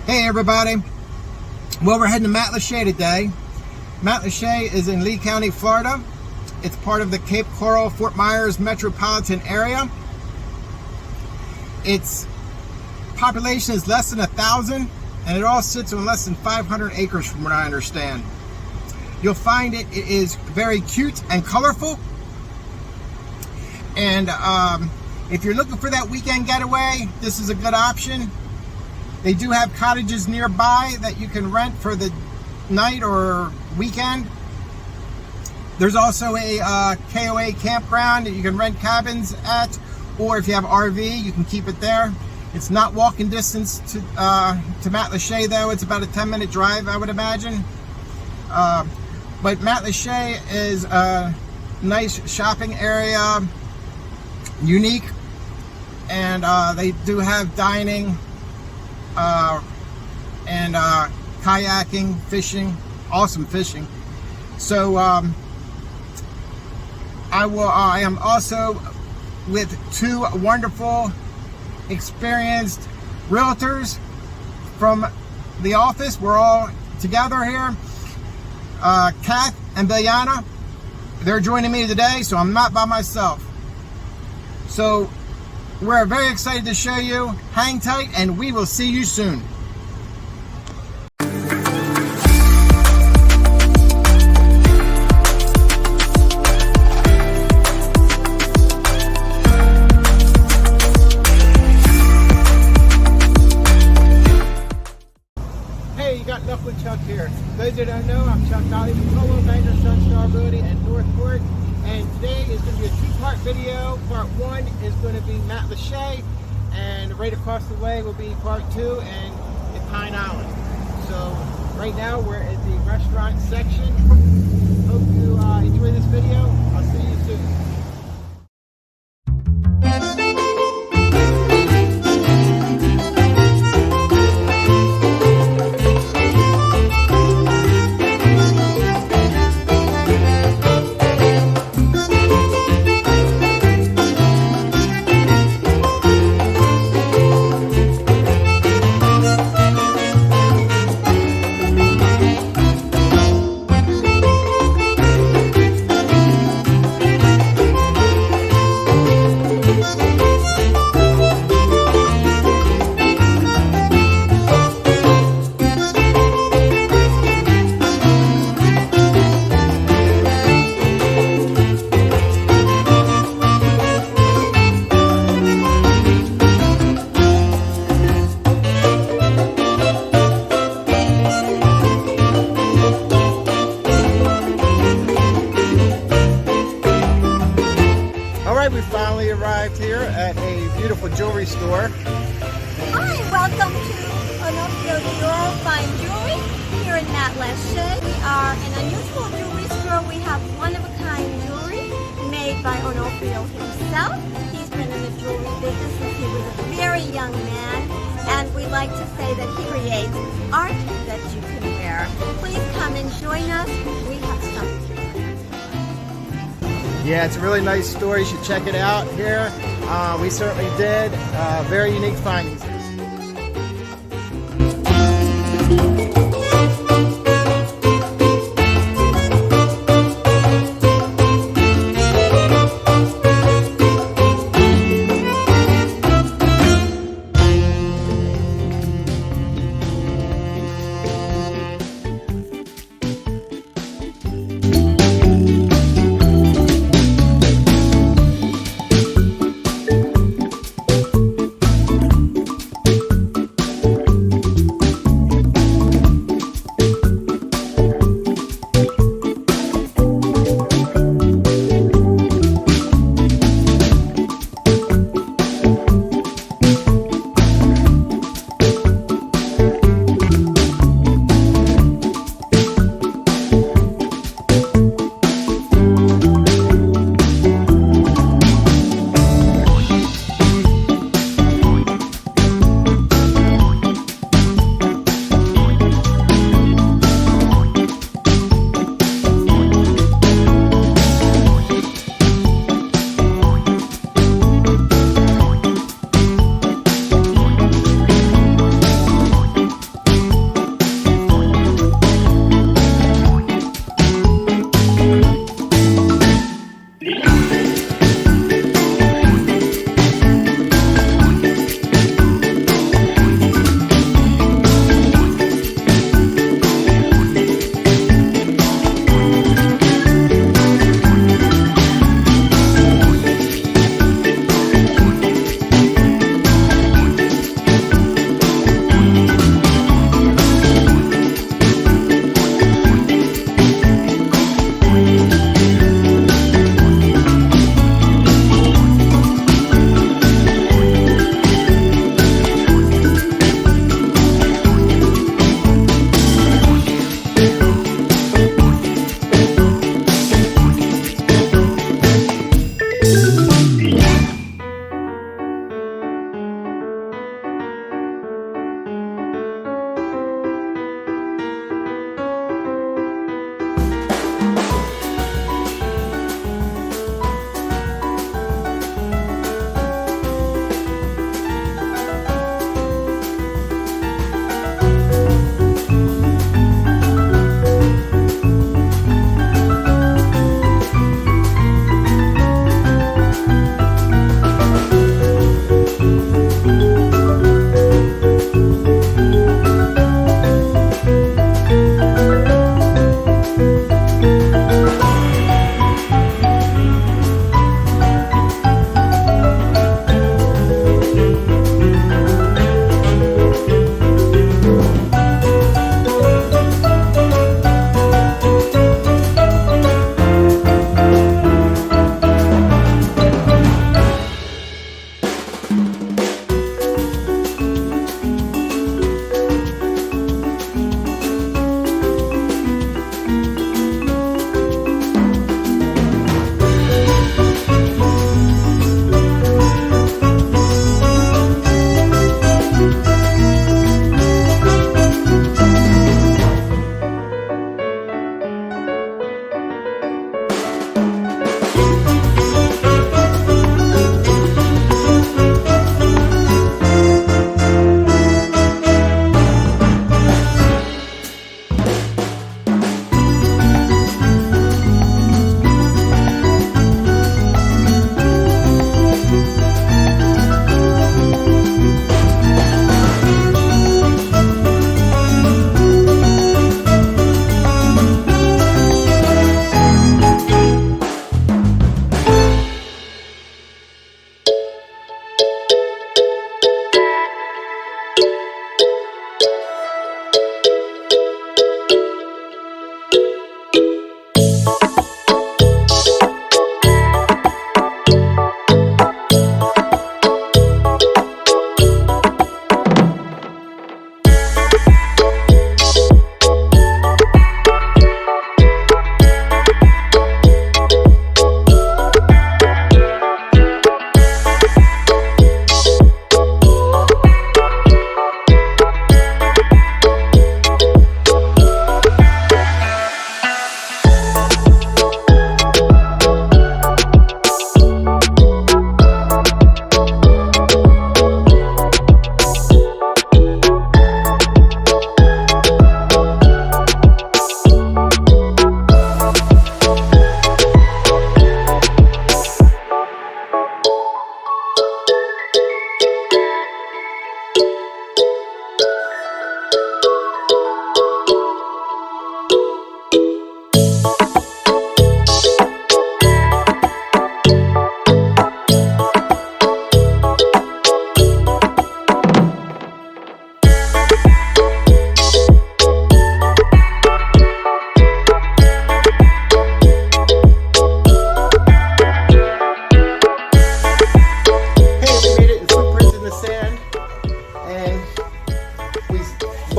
Hey everybody, well we're heading to Matlacha today. Matlacha is in Lee County, Florida. It's part of the Cape Coral, Fort Myers metropolitan area. Its population is less than 1,000 and it all sits on less than 500 acres from what I understand. You'll find it is very cute and colorful. And if you're looking for that weekend getaway, this is a good option. They do have cottages nearby that you can rent for the night or weekend. There's also a KOA campground that you can rent cabins at, or if you have RV, you can keep it there. It's not walking distance to Matlacha though. It's about a 10-minute drive, I would imagine. But Matlacha is a nice shopping area, unique, and they do have dining and kayaking, fishing, awesome fishing. So I am also with two wonderful, experienced realtors from the office. We're all together here. Kath and Biljana, they're joining me today, so I'm not by myself. So we're very excited to show you. Hang tight and we will see you soon. Hey, you got Enough with Chuck here. Those that don't know, I'm Chuck Dolly from Polo, Banker, Sunstar, Brody, and Northport. And today is going to be a two-part video. Part one is going to be Matlacha, and right across the way will be part two and the Pine Island. So right now we're at the restaurant section. Hope you enjoy this video. I'll see you soon. We finally arrived here at a beautiful jewelry store. Hi, welcome to Onofrio Jewel Fine Jewelry here in Matlacha. We are an unusual jewelry store. We have one-of-a-kind jewelry made by Onofrio himself. He's been in the jewelry business since he was a very young man, and we like to say that he creates art that you can wear. Please come and join us. We have something. Yeah, it's a really nice store. You should check it out here. We certainly did. Very unique findings.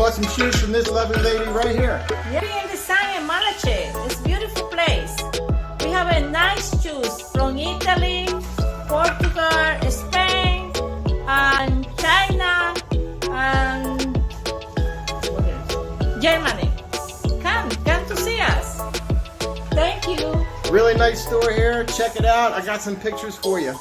bought some shoes from this lovely lady right here. Yeah, in design in Matlacha. It's a beautiful place. We have a nice shoes from Italy, Portugal, Spain, and China, and Germany. Come to see us. Thank you. Really nice store here. Check it out. I got some pictures for you.